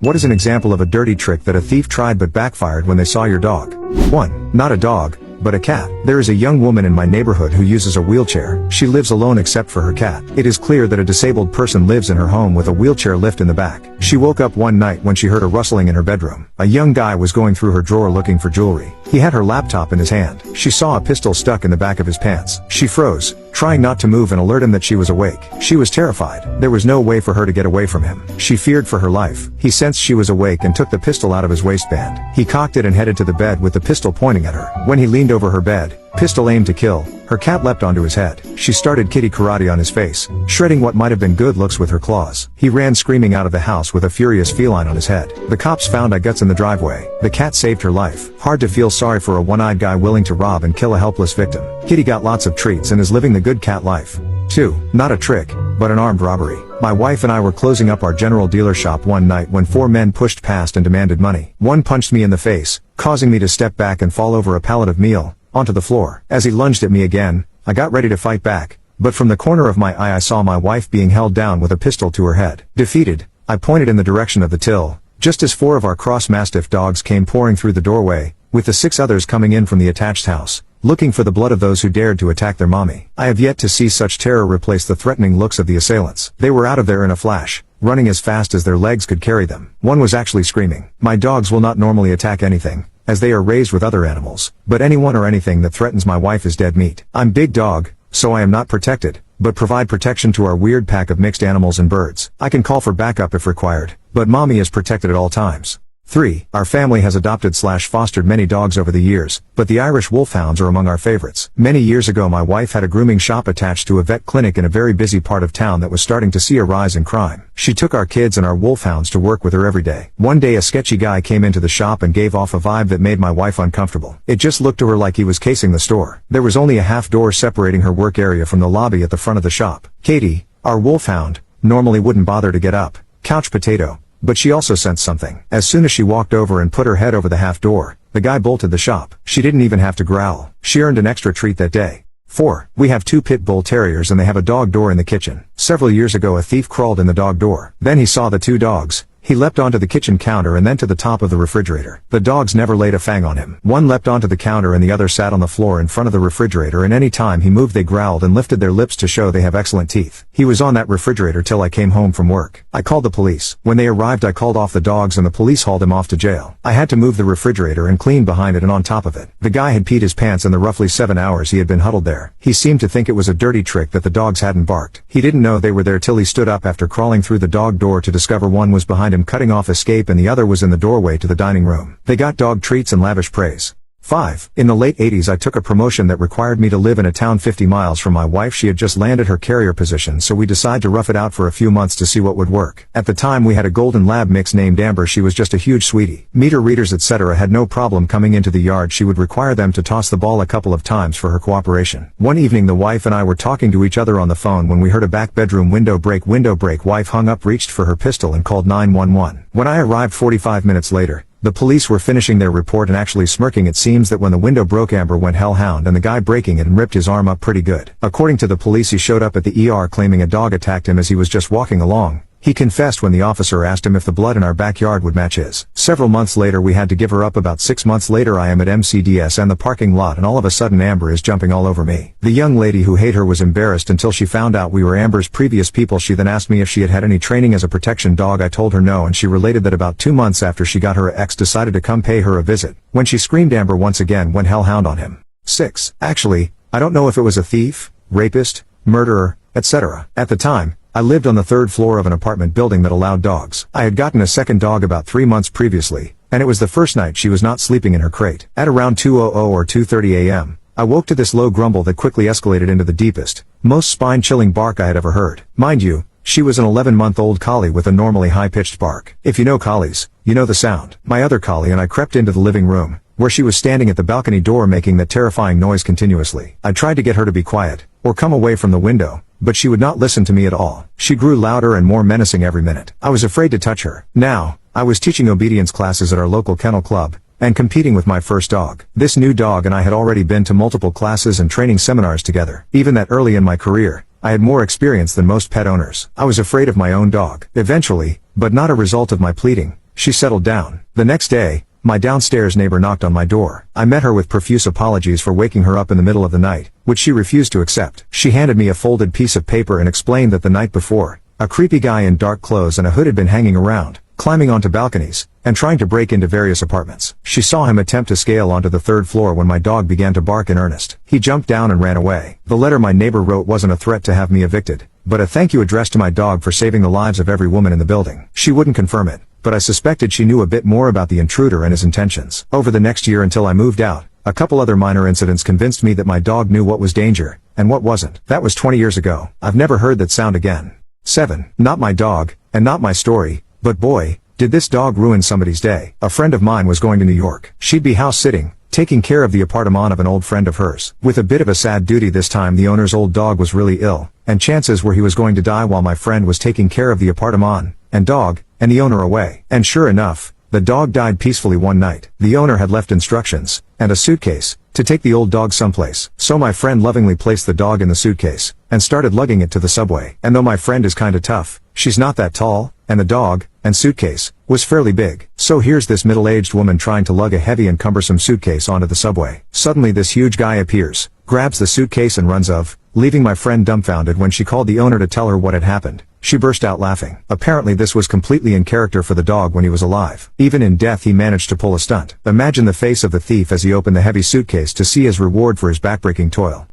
What is an example of a dirty trick that a thief tried but backfired when they saw your dog? 1. Not a dog, but a cat. There is a young woman in my neighborhood who uses a wheelchair. She lives alone except for her cat. It is clear that a disabled person lives in her home with a wheelchair lift in the back. She woke up one night when she heard a rustling in her bedroom. A young guy was going through her drawer looking for jewelry. He had her laptop in his hand. She saw a pistol stuck in the back of his pants. She froze, trying not to move and alert him that she was awake. She was terrified. There was no way for her to get away from him. She feared for her life. He sensed she was awake and took the pistol out of his waistband. He cocked it and headed to the bed with the pistol pointing at her. When he leaned over her bed, pistol aimed to kill, her cat leapt onto his head. She started kitty karate on his face, shredding what might have been good looks with her claws. He ran screaming out of the house with a furious feline on his head. The cops found eye guts in the driveway. The cat saved her life. Hard to feel sorry for a one-eyed guy willing to rob and kill a helpless victim. Kitty got lots of treats and is living the good cat life. 2. Not a trick, but an armed robbery. My wife and I were closing up our general dealer shop one night when 4 men pushed past and demanded money. One punched me in the face, causing me to step back and fall over a pallet of meal onto the floor. As he lunged at me again, I got ready to fight back, but from the corner of my eye I saw my wife being held down with a pistol to her head. Defeated, I pointed in the direction of the till, just as 4 of our cross-mastiff dogs came pouring through the doorway, with the 6 others coming in from the attached house, looking for the blood of those who dared to attack their mommy. I have yet to see such terror replace the threatening looks of the assailants. They were out of there in a flash, running as fast as their legs could carry them. One was actually screaming. My dogs will not normally attack anything, as they are raised with other animals, but anyone or anything that threatens my wife is dead meat. I'm big dog, so I am not protected, but provide protection to our weird pack of mixed animals and birds. I can call for backup if required, but mommy is protected at all times. 3. Our family has adopted/fostered many dogs over the years, but the Irish Wolfhounds are among our favorites. Many years ago my wife had a grooming shop attached to a vet clinic in a very busy part of town that was starting to see a rise in crime. She took our kids and our Wolfhounds to work with her every day. One day a sketchy guy came into the shop and gave off a vibe that made my wife uncomfortable. It just looked to her like he was casing the store. There was only a half door separating her work area from the lobby at the front of the shop. Katie, our Wolfhound, normally wouldn't bother to get up, couch potato, but she also sensed something. As soon as she walked over and put her head over the half door, the guy bolted the shop. She didn't even have to growl. She earned an extra treat that day. 4. We have 2 pit bull terriers and they have a dog door in the kitchen. Several years ago a thief crawled in the dog door. Then he saw the 2 dogs. He leapt onto the kitchen counter and then to the top of the refrigerator. The dogs never laid a fang on him. One leapt onto the counter and the other sat on the floor in front of the refrigerator, and any time he moved they growled and lifted their lips to show they have excellent teeth. He was on that refrigerator till I came home from work. I called the police. When they arrived I called off the dogs and the police hauled him off to jail. I had to move the refrigerator and clean behind it and on top of it. The guy had peed his pants in the roughly 7 hours he had been huddled there. He seemed to think it was a dirty trick that the dogs hadn't barked. He didn't know they were there till he stood up after crawling through the dog door to discover one was behind him cutting off escape and the other was in the doorway to the dining room. They got dog treats and lavish praise. 5. In the late 80s I took a promotion that required me to live in a town 50 miles from my wife. She had just landed her carrier position, so we decided to rough it out for a few months to see what would work. At the time we had a golden lab mix named Amber. She was just a huge sweetie. Meter readers etc. had no problem coming into the yard. She would require them to toss the ball a couple of times for her cooperation. One evening the wife and I were talking to each other on the phone when we heard a back bedroom window break. Wife hung up, reached for her pistol and called 911. When I arrived 45 minutes later, the police were finishing their report and actually smirking. It seems that when the window broke Amber went hellhound and the guy breaking it and ripped his arm up pretty good. According to the police he showed up at the ER claiming a dog attacked him as he was just walking along. He confessed when the officer asked him if the blood in our backyard would match his. Several months later we had to give her up. About 6 months later I am at MCDS and the parking lot and all of a sudden Amber is jumping all over me. The young lady who hate her was embarrassed until she found out we were Amber's previous people. She then asked me if she had had any training as a protection dog. I told her no, and she related that about 2 months after she got her ex decided to come pay her a visit. When she screamed Amber once again went hellhound on him. 6. Actually, I don't know if it was a thief, rapist, murderer, etc. At the time, I lived on the 3rd floor of an apartment building that allowed dogs. I had gotten a second dog about 3 months previously, and it was the first night she was not sleeping in her crate. At around 2:00 or 2:30 a.m., I woke to this low grumble that quickly escalated into the deepest, most spine-chilling bark I had ever heard. Mind you, she was an 11-month-old collie with a normally high-pitched bark. If you know collies, you know the sound. My other collie and I crept into the living room, where she was standing at the balcony door making that terrifying noise continuously. I tried to get her to be quiet, or come away from the window, but she would not listen to me at all. She grew louder and more menacing every minute. I was afraid to touch her. Now, I was teaching obedience classes at our local kennel club, and competing with my first dog. This new dog and I had already been to multiple classes and training seminars together. Even that early in my career, I had more experience than most pet owners. I was afraid of my own dog. Eventually, but not a result of my pleading, she settled down. The next day, my downstairs neighbor knocked on my door. I met her with profuse apologies for waking her up in the middle of the night, which she refused to accept. She handed me a folded piece of paper and explained that the night before, a creepy guy in dark clothes and a hood had been hanging around, climbing onto balconies, and trying to break into various apartments. She saw him attempt to scale onto the third floor when my dog began to bark in earnest. He jumped down and ran away. The letter my neighbor wrote wasn't a threat to have me evicted, but a thank you addressed to my dog for saving the lives of every woman in the building. She wouldn't confirm it, but I suspected she knew a bit more about the intruder and his intentions. Over the next year until I moved out, a couple other minor incidents convinced me that my dog knew what was danger, and what wasn't. That was 20 years ago. I've never heard that sound again. 7. Not my dog, and not my story, but boy, did this dog ruin somebody's day. A friend of mine was going to New York. She'd be house sitting, taking care of the appartement of an old friend of hers. With a bit of a sad duty this time, the owner's old dog was really ill, and chances were he was going to die while my friend was taking care of the appartement, and dog, and the owner away. And sure enough, the dog died peacefully one night. The owner had left instructions, and a suitcase, to take the old dog someplace. So my friend lovingly placed the dog in the suitcase, and started lugging it to the subway. And though my friend is kinda tough, she's not that tall, and the dog, and suitcase, was fairly big. So here's this middle-aged woman trying to lug a heavy and cumbersome suitcase onto the subway. Suddenly this huge guy appears, grabs the suitcase and runs off, leaving my friend dumbfounded. When she called the owner to tell her what had happened, she burst out laughing. Apparently this was completely in character for the dog when he was alive. Even in death he managed to pull a stunt. Imagine the face of the thief as he opened the heavy suitcase to see his reward for his backbreaking toil.